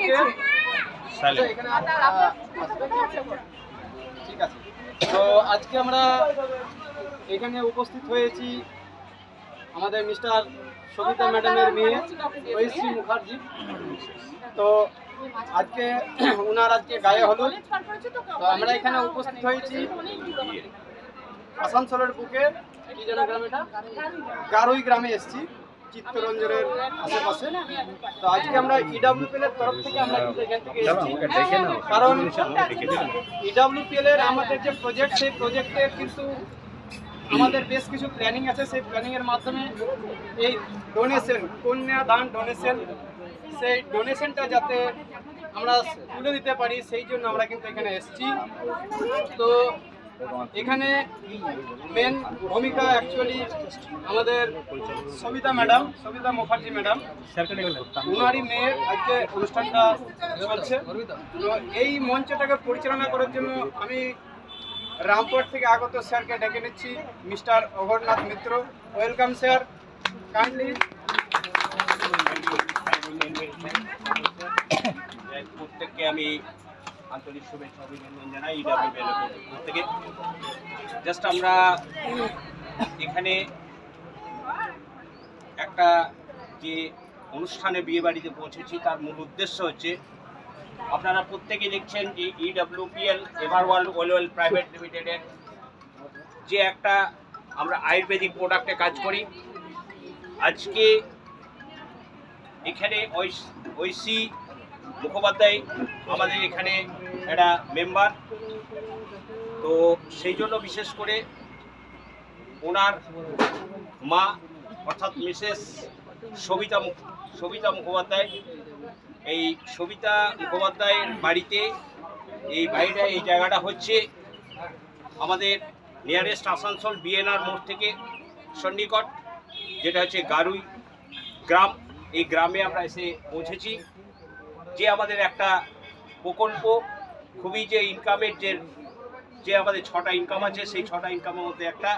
বুকে ঠিক আছে। তো আজকে আমরা এখানে উপস্থিত হয়েছি আমাদের মিস্টার সবিতা ম্যাডামের মেয়ে ঐশী মুখার্জি। তো আজকে ওনার আজকে গায়ে হলো। তো আমরা এখানে উপস্থিত হয়েছি আসানসোলের বুকে কি যেন গ্রাম, এটা গারুই গ্রামে এসেছি, চিত্তরঞ্জনের আশেপাশে। তো আজকে আমরা ইডব্লিউপিএল এর তরফ থেকে আমরা কিন্তু এখান থেকে এসেছি, কারণ ইডব্লিউপিএল এর আমাদের যে প্রজেক্ট, সেই প্রজেক্টের কিন্তু আমাদের বেশ কিছু প্ল্যানিং আছে। সেই প্ল্যানিং এর মাধ্যমে এই ডোনেশন, কন্যাদান ডোনেশন, সেই ডোনেশনটা যাতে আমরা তুলে দিতে পারি, সেই জন্য আমরা কিন্তু এখানে এসেছি। তো এখানে মেন ভূমিকা অ্যাকচুয়ালি আমাদের সবিতা ম্যাডাম, সবিতা মুখার্জি ম্যাডাম, ওনারই মেয়ের আজকে অনুষ্ঠানটা চলছে। তো এই মঞ্চটাকে পরিচালনা করার জন্য আমি রামপুর থেকে আগত স্যারকে ডেকে নিচ্ছি, mister Aghornath Mitra. Welcome sir, kindly. প্রত্যেককে আমি আন্তরিক শুভেচ্ছা অভিনন্দন জানাই ইডব্লিউপিএল এর পক্ষ থেকে। জাস্ট আমরা এখানে একটা যে অনুষ্ঠানে বিয়ে বাড়িতে পৌঁছেছি, তার মূল উদ্দেশ্য হচ্ছে, আপনারা প্রত্যেকে দেখছেন যে ইডব্লিউপিএল এভারওয়ার্ল্ড ওয়েল প্রাইভেট লিমিটেডের যে একটা আমরা আয়ুর্বেদিক প্রোডাক্টে কাজ করি। আজকে এখানে ঐশী মুখোপাধ্যায় আমাদের এখানে একটা মেম্বার। তো সেই জন্য বিশেষ করে ওনার মা অর্থাৎ মিসেস সবিতা মুখোপাধ্যায়, এই সবিতা মুখোপাধ্যায়ের বাড়িতে এই জায়গাটা হচ্ছে আমাদের নিয়ারেস্ট আসানসোল বিএনআর মোড় থেকে সন্নিকট, যেটা হচ্ছে গারুই গ্রাম। এই গ্রামে আমরা এসে পৌঁছেছি। যে আমাদের একটা প্রকল্প, খুবই যে ইনকামের যে আমাদের 6টা ইনকাম আছে, সেই 6টা ইনকামের মধ্যে একটা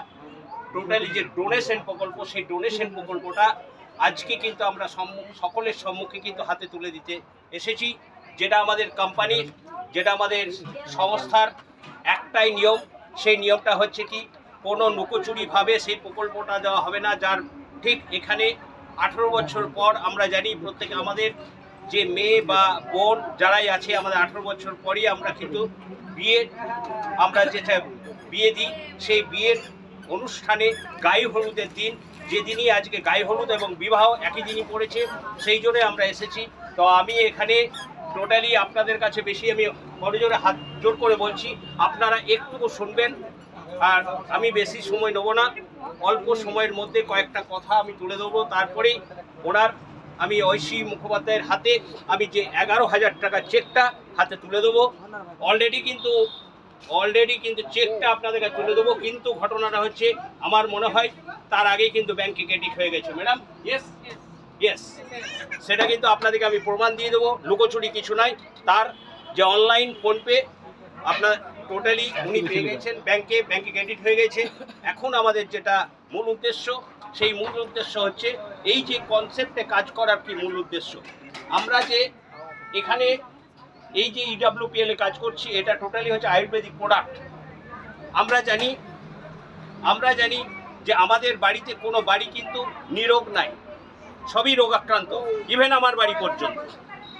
টোটালি যে ডোনেশন প্রকল্প, সেই ডোনেশন প্রকল্পটা আজকে কিন্তু আমরা সকলের সম্মুখে কিন্তু হাতে তুলে দিতে এসেছি। যেটা আমাদের কোম্পানির, যেটা আমাদের সংস্থার একটাই নিয়ম, সেই নিয়মটা হচ্ছে কি, কোনো লুকোচুরিভাবে সেই প্রকল্পটা দেওয়া হবে না। যার ঠিক এখানে 18 বছর পর আমরা জানি প্রত্যেকে আমাদের যে মেয়ে বা বোন যারাই আছে, আমাদের 18 বছর পরই আমরা কিন্তু আমরা যেটা বিয়ে দিই, সেই বিয়ের অনুষ্ঠানে গায়ে হলুদের দিন, যেদিনই আজকে গায়ে হলুদ এবং বিবাহ একই দিনই পড়েছে, সেই জন্য আমরা এসেছি। তো আমি এখানে টোটালি আপনাদের কাছে বেশি আমি বড়জোরে হাত জোর করে বলছি, আপনারা একটুকু শুনবেন। আর আমি বেশি সময় নেব না, অল্প সময়ের মধ্যে কয়েকটা কথা আমি তুলে দেবো। তারপরেই আমি ঐশী মুখোপাধ্যায়ের হাতে আমি যে 11,000 টাকার চেকটা হাতে তুলে দেবো। অলরেডি কিন্তু চেকটা আপনাদের কাছে তুলে দেবো। কিন্তু ঘটনাটা হচ্ছে, আমার মনে হয় তার আগেই কিন্তু ব্যাংকে ক্রেডিট হয়ে গেছে। ম্যাডাম, ইয়েস, সেটা কিন্তু আপনাদেরকে আমি প্রমাণ দিয়ে দেবো, লুকোচুরি কিছু নাই। তার যে অনলাইন ফোনপে আপনার টোটালি উনি পেয়ে গেছেন, ব্যাংকে ক্রেডিট হয়ে গেছে। এখন আমাদের যেটা মূল উদ্দেশ্য, সেই মূল উদ্দেশ্য হচ্ছে এই যে কনসেপ্টে কাজ করার কি মূল উদ্দেশ্য, আমরা যে এখানে এই যে ইডব্লিউপিএল এ কাজ করছি, এটা টোটালি হচ্ছে আয়ুর্বেদিক প্রোডাক্ট। আমরা জানি যে আমাদের বাড়িতে কোনো বাড়ি কিন্তু নিরোগ নাই, সবই রোগাক্রান্ত, ইভেন আমার বাড়ি পর্যন্ত।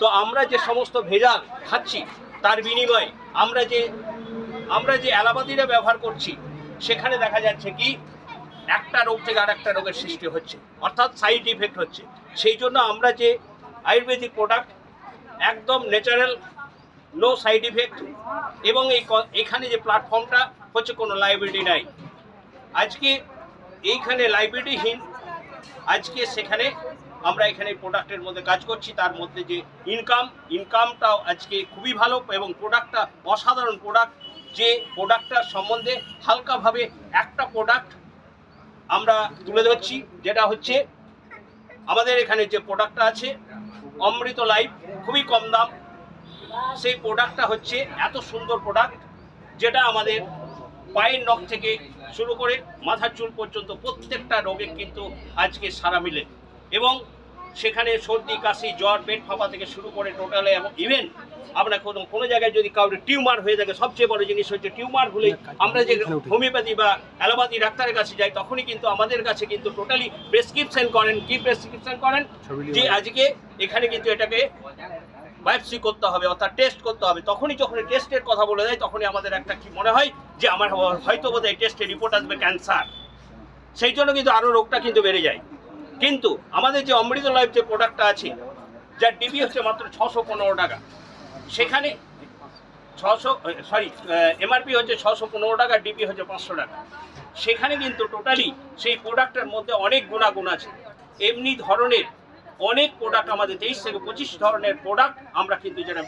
তো আমরা যে সমস্ত ভেজাল খাচ্ছি, তার বিনিময়ে আমরা যে অ্যালোপ্যাথিটা ব্যবহার করছি, সেখানে দেখা যাচ্ছে কি একটা রোগ থেকে আর একটা রোগের সৃষ্টি হচ্ছে, অর্থাৎ সাইড ইফেক্ট হচ্ছে। সেই জন্য আমরা যে আয়ুর্বেদিক প্রোডাক্ট একদম ন্যাচারাল, নো সাইড ইফেক্ট, এবং এখানে যে প্ল্যাটফর্মটা হচ্ছে কোনো লাইবিলিটি নাই। আজকে এইখানে লাইবিলিটিহীন, আজকে সেখানে আমরা এখানে প্রোডাক্টের মধ্যে কাজ করছি। তার মধ্যে যে ইনকামটাও আজকে খুবই ভালো, এবং প্রোডাক্টটা অসাধারণ প্রোডাক্ট। যে প্রোডাক্টটার সম্বন্ধে হালকাভাবে একটা প্রোডাক্ট আমরা তুলে ধরছি, যেটা হচ্ছে আমাদের এখানে যে প্রোডাক্টটা আছে অমৃত লাইফ, খুবই কম দাম। সেই প্রোডাক্টটা হচ্ছে এত সুন্দর প্রোডাক্ট, যেটা আমাদের পায়ের নখ থেকে শুরু করে মাথার চুল পর্যন্ত প্রত্যেকটা রোগে কিন্তু আজকে সারা মিলে। এবং সেখানে সর্দি কাশি জ্বর পেট ফাঁপা থেকে শুরু করে টোটালে এবং ইভেন আমরা কোনো জায়গায় যদি কাউকে টিউমার হয়ে থাকে, সবচেয়ে বড় জিনিস হচ্ছে টিউমার হলে আমরা যে হোমিওপ্যাথি বা অ্যালোপ্যাথি ডাক্তারের কাছে যাই, তখনই কিন্তু আমাদের কাছে কিন্তু টোটালি প্রেসক্রিপশন করেন। কি প্রেসক্রিপশন করেন? যে আজকে এখানে কিন্তু এটাকে বায়োপসি করতে হবে, অর্থাৎ টেস্ট করতে হবে। তখনই যখন টেস্টের কথা বলে দেয়, তখনই আমাদের একটা কি মনে হয় যে আমার হয়তো বোধহয় টেস্টের রিপোর্ট আসবে ক্যান্সার। সেই জন্য কিন্তু আরও রোগটা কিন্তু বেড়ে যায়। কিন্তু আমাদের যে অমৃত লাইফ যে প্রোডাক্টটা আছে, যার ডিবি হচ্ছে মাত্র 615 টাকা, সেখানে এমআরপি হচ্ছে 615 টাকা, ডিবি হচ্ছে 500 টাকা। সেখানে কিন্তু টোটালি সেই প্রোডাক্টের মধ্যে অনেক গুণাগুণ আছে। এমনি ধরনের অনেক প্রোডাক্ট আমাদের 23 থেকে 25 ধরনের প্রোডাক্ট আমরা কিন্তু যারা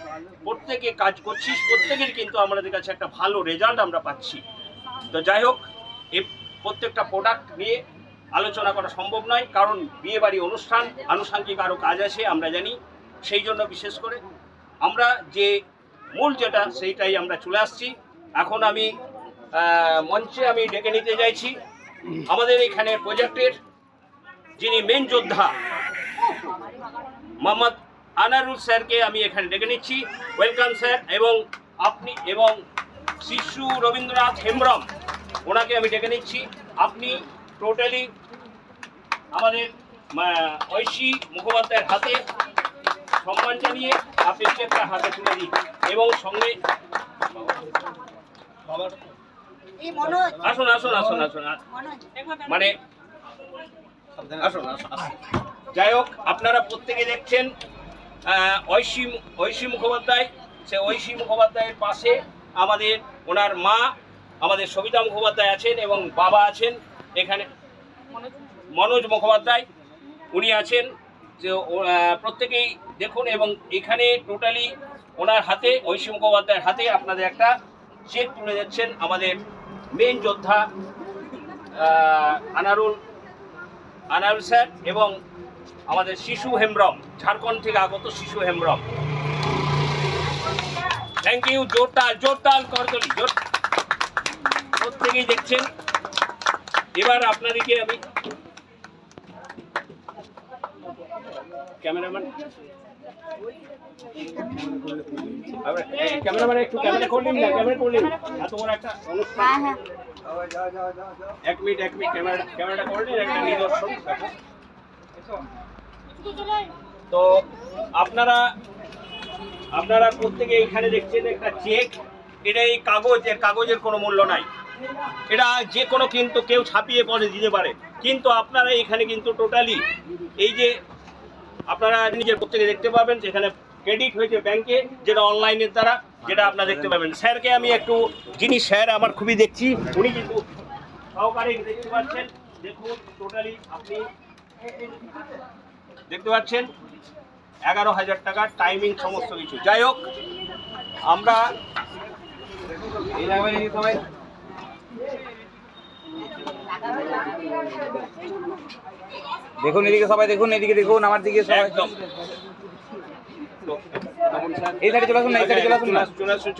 প্রত্যেকে কাজ করছি, প্রত্যেকের কিন্তু আমাদের কাছে একটা ভালো রেজাল্ট আমরা পাচ্ছি। তো যাই হোক, এই প্রত্যেকটা প্রোডাক্ট নিয়ে আলোচনা করা সম্ভব নয়, কারণ বিয়েবাড়ি অনুষ্ঠান, আনুষঙ্গিক আরও কাজ আছে আমরা জানি। সেই জন্য বিশেষ করে আমরা যে মূল যেটা সেইটাই আমরা চলে আসছি। এখন আমি মঞ্চে আমি ডেকে নিতে চাইছি আমাদের এখানে প্রজেক্টের যিনি মেন যোদ্ধা মোহাম্মদ আনারুল স্যারকে আমি এখানে ডেকে নিচ্ছি। Welcome sir. এবং আপনি এবং শিশু রবীন্দ্রনাথ হেমব্রম, ওনাকে আমি ডেকে নিচ্ছি। আপনি টোটালি আমাদের ঐশী মুখোপাধ্যায়ের হাতে সম্মান জানিয়ে আপনি চেকটা হাতে তুলে দিন। এবং সঙ্গে আসুন আসুন আসুন আসুন মানে আসুন আসুন। যাই হোক, আপনারা প্রত্যেকে দেখছেন ঐশী মুখোপাধ্যায়। সে ঐশী মুখোপাধ্যায়ের পাশে আমাদের ওনার মা আমাদের সবিতা মুখোপাধ্যায় আছেন এবং বাবা আছেন এখানে মনোজ মুখোপাধ্যায়, উনি আছেন। যে প্রত্যেকেই দেখুন। এবং এখানে টোটালি ওনার হাতে, ঐশী মুখোপাধ্যায়ের হাতে আপনাদের একটা চেক তুলে যাচ্ছেন আমাদের মেন যোদ্ধা আনারুল স্যার এবং আমাদের শিশু হেমব্রম, ঝাড়খণ্ড থেকে আগত শিশু হেমব্রম। Thank you. জোরতাল করতলি, জোর। প্রত্যেকেই দেখছেন। এবার আপনাদেরকে আমি ক্যামেরাম্যান একটু ক্যামেরা করলেন না, ক্যামেরা করলেন এত বড় একটা অনুষ্ঠান। এক মিনিট ক্যামেরাটা করলেন একটা নিদর্শন। তো আপনারা প্রত্যেকে এখানে দেখছেন একটা চেক। এটা এই কাগজের কোনো মূল্য নাই। এটা যে কোনো কিন্তু কেউ ছাপিয়ে পরে দিতে পারে, কিন্তু আপনারা এখানে কিন্তু টোটালি এই যে আপনারা নিজের প্রত্যেকে দেখতে পাবেন যেখানে ক্রেডিট হয়েছে ব্যাংকে, যেটা অনলাইনের দ্বারা, যেটা আপনারা দেখতে পাবেন। স্যারকে আমি একটু, যিনি স্যার আমার খুবই দেখছি, উনি কিন্তু সহকারে দেখতে পাচ্ছেন। দেখুন টোটালি আপনি দেখতে পাচ্ছেন 11,000 টাকা টাইমিং সমস্ত কিছু। যাই হোক, আমরা দেখুন এদিকে সবাই, দেখুন এদিকে, দেখুন আমার দিকে সবাই। একদম এই সাইডে চলে আসুন না, এই সাইডে চলে আসুন না। চলে আসুন।